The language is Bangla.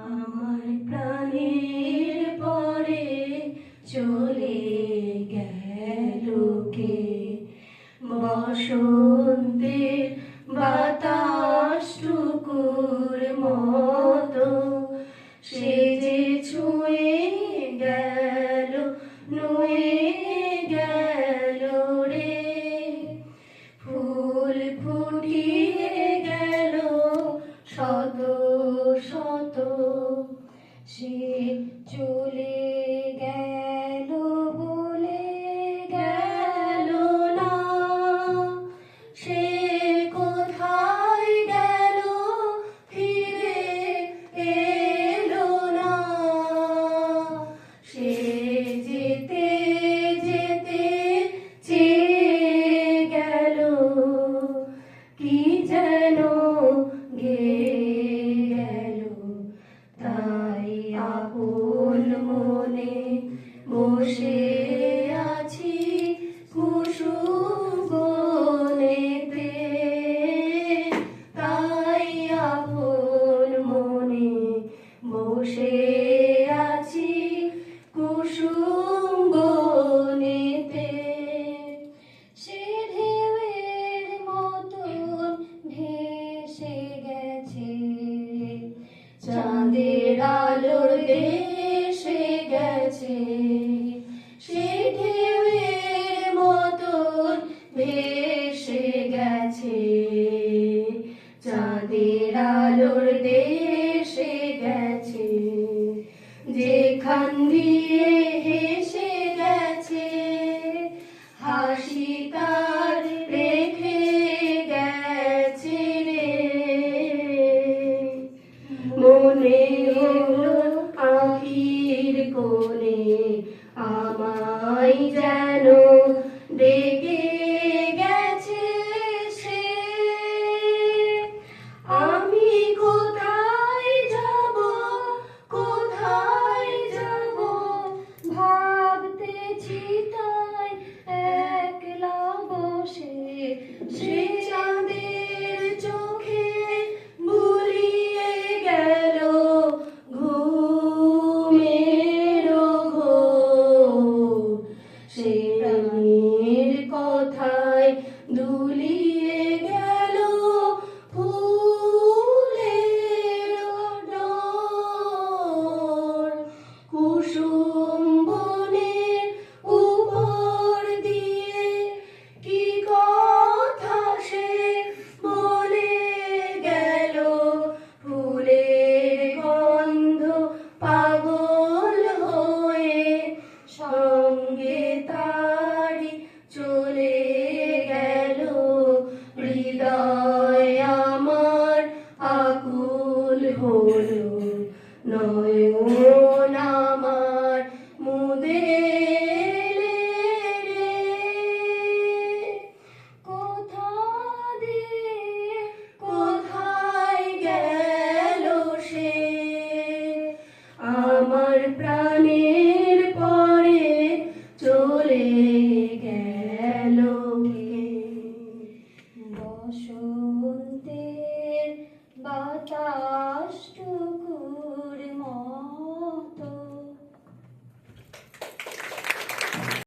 আমার প্রাণের পরে চলে গেল কে? বসন্তের বাতাসটুকুর মতো সে যে ছুঁয়ে গেল, নুয়ে গেল রে। ফুল ফুটিয়ে গেল শত শত, সে চলে গেল বলে গেল না। সে কোথায় গেল ফিরে এলো না। সে যেতে যেতে চেয়ে গেল কি যেন গেয়ে গেল। তাই আপন মনে বসে আছি কুসুম বনেতে। তাই আপন মনে বসে আছি কুসুম বনেতে। সে ঢেউয়ের মতন ভেসে গেছে, চাঁদের আলোর দেশে গেছে। সে ঢেউয়ের মতন ভেসে গেছে, চাঁদের আলোর দেশে গেছে। যেখান দিয়ে